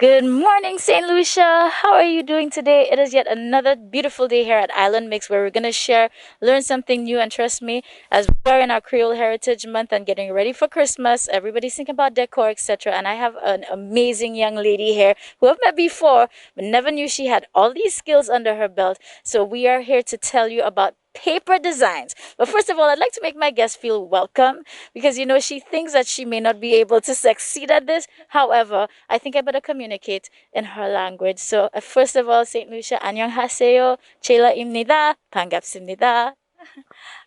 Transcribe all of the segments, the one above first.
Good morning, St. Lucia. How are you doing today? It is yet another beautiful day here at Island Mix where we're going to share, learn something new, and trust me, as we are in our Creole Heritage Month and getting ready for Christmas, everybody's thinking about decor, etc. And I have an amazing young lady here who I've met before, but never knew she had all these skills under her belt. So we are here to tell you about paper designs. But first of all, I'd like to make my guest feel welcome because she thinks that she may not be able to succeed at this. However, I think I better communicate in her language. So, first of all, St. Lucia, 안녕하세요. Chela 반갑습니다.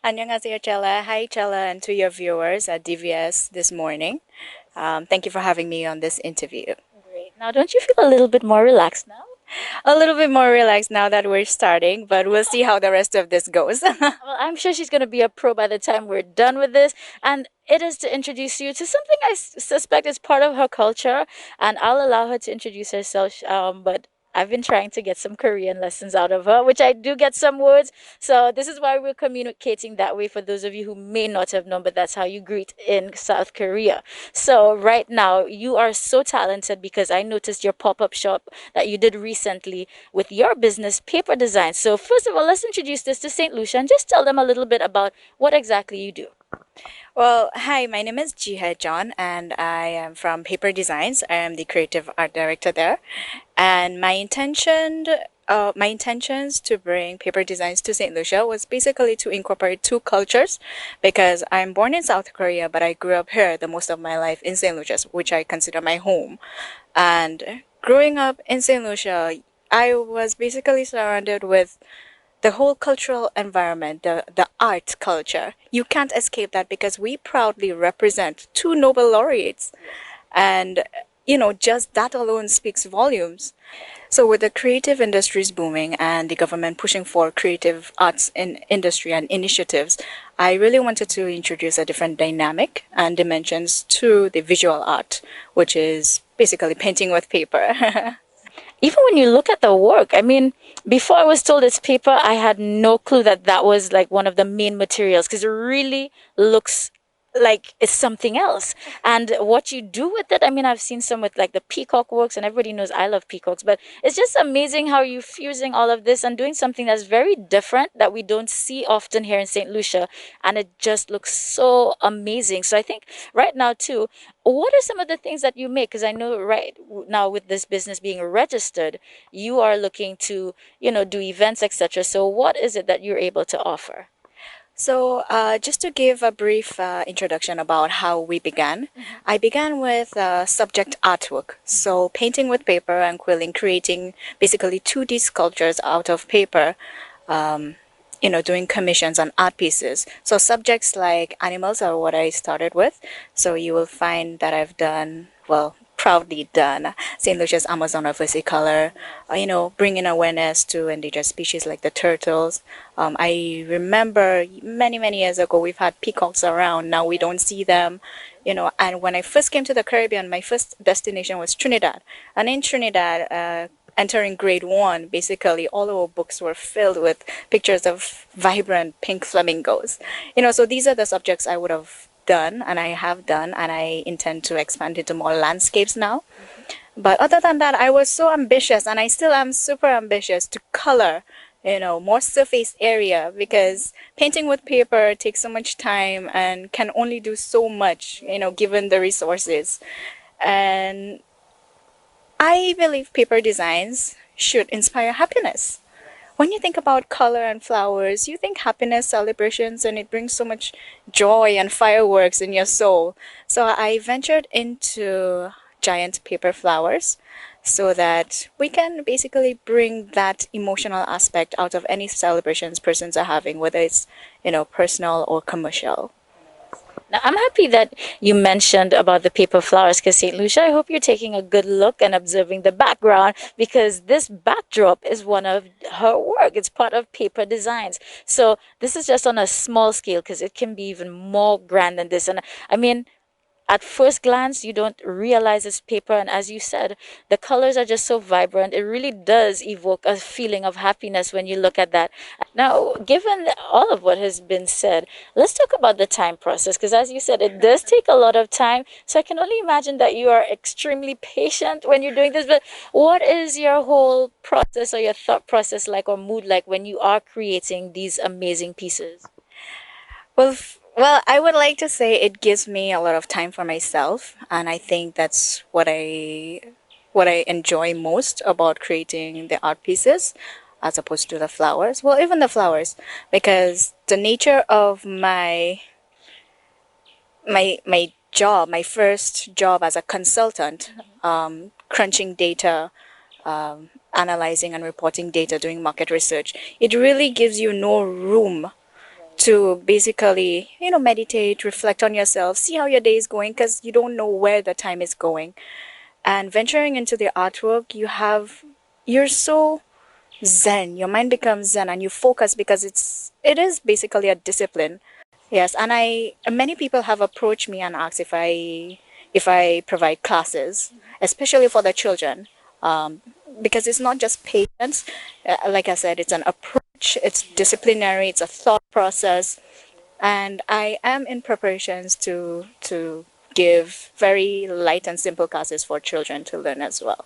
안녕하세요, Chella. Hi, Chella, and to your viewers at DVS this morning. Thank you for having me on this interview. Great. Now, don't you feel a little bit more relaxed now? A little bit more relaxed now that we're starting, but we'll see how the rest of this goes. Well, I'm sure she's going to be a pro by the time we're done with this. And it is to introduce you to something I suspect is part of her culture. And I'll allow her to introduce herself. But I've been trying to get some Korean lessons out of her, which I do get some words. So this is why we're communicating that way for those of you who may not have known, but that's how you greet in South Korea. So right now, you are so talented because I noticed your pop-up shop that you did recently with your business, Paper Design. So first of all, let's introduce this to St. Lucia and just tell them a little bit about what exactly you do. Well, hi, my name is Ji Hye Jeon, and I am from Paper Designs. I am the creative art director there, and my intentions to bring paper designs to St. Lucia was basically to incorporate two cultures, because I'm born in South Korea, but I grew up here the most of my life in St. Lucia, which I consider my home. And growing up in St. Lucia, I was basically surrounded with the whole cultural environment, the art culture. You can't escape that because we proudly represent two Nobel laureates. And, just that alone speaks volumes. So with the creative industries booming and the government pushing for creative arts in industry and initiatives, I really wanted to introduce a different dynamic and dimensions to the visual art, which is basically painting with paper. Even when you look at the work, I mean, before I was told it's paper, I had no clue that that was like one of the main materials because it really looks like it's something else. And what you do with it, I mean, I've seen some with like the peacock works, and everybody knows I love peacocks, but it's just amazing how you fusing all of this and doing something that's very different that we don't see often here in St. Lucia. And it just looks so amazing. So I think right now, too, what are some of the things that you make? Because I know right now with this business being registered, you are looking to, do events, etc. So what is it that you're able to offer? So, just to give a brief introduction about how we began, I began with subject artwork. So, painting with paper and quilling, creating basically 2D sculptures out of paper, doing commissions on art pieces. So, subjects like animals are what I started with. So, you will find that I've done, well, proudly done St. Lucia's Amazon of Color, bringing awareness to endangered species like the turtles. I remember many, many years ago, we've had peacocks around. Now we don't see them, and when I first came to the Caribbean, my first destination was Trinidad. And in Trinidad, entering grade one, basically all our books were filled with pictures of vibrant pink flamingos. So these are the subjects I would have done and I have done, and I intend to expand into more landscapes now. But other than that, I was so ambitious, and I still am super ambitious to color, more surface area, because painting with paper takes so much time and can only do so much, given the resources. And I believe paper designs should inspire happiness. When you think about color and flowers, you think happiness, celebrations, and it brings so much joy and fireworks in your soul. So I ventured into giant paper flowers so that we can basically bring that emotional aspect out of any celebrations persons are having, whether it's, personal or commercial. Now, I'm happy that you mentioned about the paper flowers because St. Lucia, I hope you're taking a good look and observing the background because this backdrop is one of her work. It's part of paper designs. So this is just on a small scale because it can be even more grand than this. And I mean, at first glance you don't realize it's paper, and as you said, the colors are just so vibrant. It really does evoke a feeling of happiness when you look at that. Now, given all of what has been said, let's talk about the time process, because as you said, it does take a lot of time. So I can only imagine that you are extremely patient when you're doing this. But what is your whole process or your thought process like, or mood like, when you are creating these amazing pieces? Well, I would like to say it gives me a lot of time for myself, and I think that's what I enjoy most about creating the art pieces as opposed to the flowers. Well, even the flowers, because the nature of my job, my first job as a consultant, crunching data, analyzing and reporting data, doing market research, it really gives you no room to basically, meditate, reflect on yourself, see how your day is going, because you don't know where the time is going. And venturing into the artwork, you're so zen. Your mind becomes zen, and you focus because it is basically a discipline. Yes, and many people have approached me and asked if I provide classes, especially for the children, because it's not just patience. Like I said, it's an approach, it's disciplinary, it's a thought process, and I am in preparations to give very light and simple classes for children to learn as well.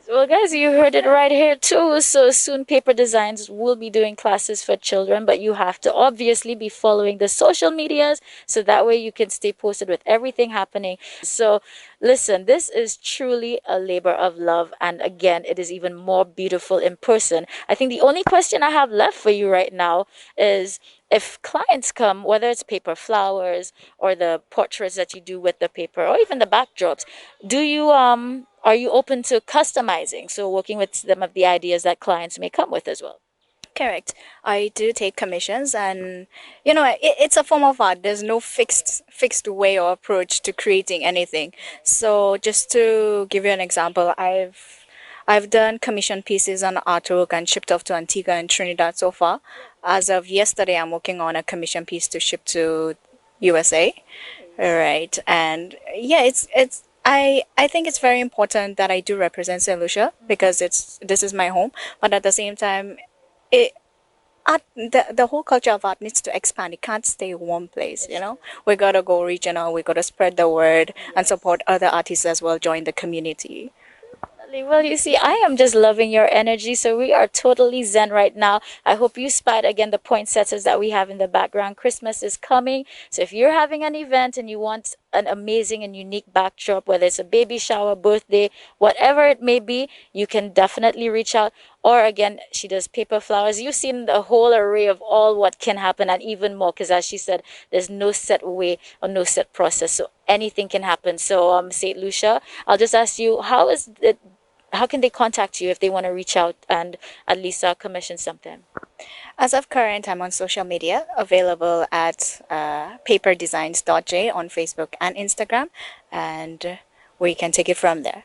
Well, guys, you heard it right here too. So soon, Paper Designs will be doing classes for children, but you have to obviously be following the social medias so that way you can stay posted with everything happening. So, listen, this is truly a labor of love, and again, it is even more beautiful in person. I think the only question I have left for you right now is, if clients come, whether it's paper flowers or the portraits that you do with the paper or even the backdrops, do you are you open to customizing? So working with some of the ideas that clients may come with as well. Correct. I do take commissions, and it's a form of art. There's no fixed way or approach to creating anything. So just to give you an example, I've done commission pieces on artwork and shipped off to Antigua and Trinidad so far. As of yesterday, I'm working on a commission piece to ship to USA. Right. And yeah, I think it's very important that I do represent St. Lucia because this is my home. But at the same time, it art the whole culture of art needs to expand. It can't stay in one place. We gotta go regional, we gotta spread the word and support other artists as well, join the community. Well, you see, I am just loving your energy. So we are totally zen right now. I hope you spied again the poinsettias that we have in the background. Christmas is coming. So if you're having an event and you want an amazing and unique backdrop, whether it's a baby shower, birthday, whatever it may be, you can definitely reach out. Or again, she does paper flowers. You've seen the whole array of all what can happen and even more, because as she said, there's no set way or no set process. So anything can happen. So St. Lucia, I'll just ask you, how can they contact you if they want to reach out and at least commission something? As of current, I'm on social media, available at paperdesigns.j on Facebook and Instagram, and we can take it from there.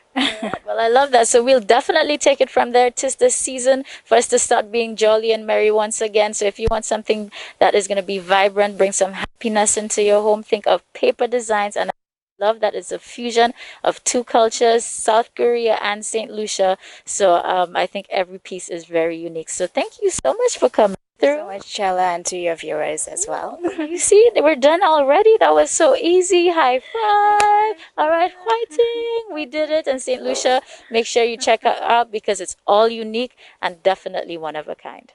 Well, I love that. So we'll definitely take it from there. 'Tis the season for us to start being jolly and merry once again. So if you want something that is going to be vibrant, bring some happiness into your home, think of Paper Designs. And I love that it's a fusion of two cultures, South Korea and St. Lucia. So I think every piece is very unique. So thank you so much for coming through. So much, Chella, and to your viewers as well. You see, we're done already. That was so easy. High five. All right, fighting. We did it. And St. Lucia, make sure you check her out because it's all unique and definitely one of a kind.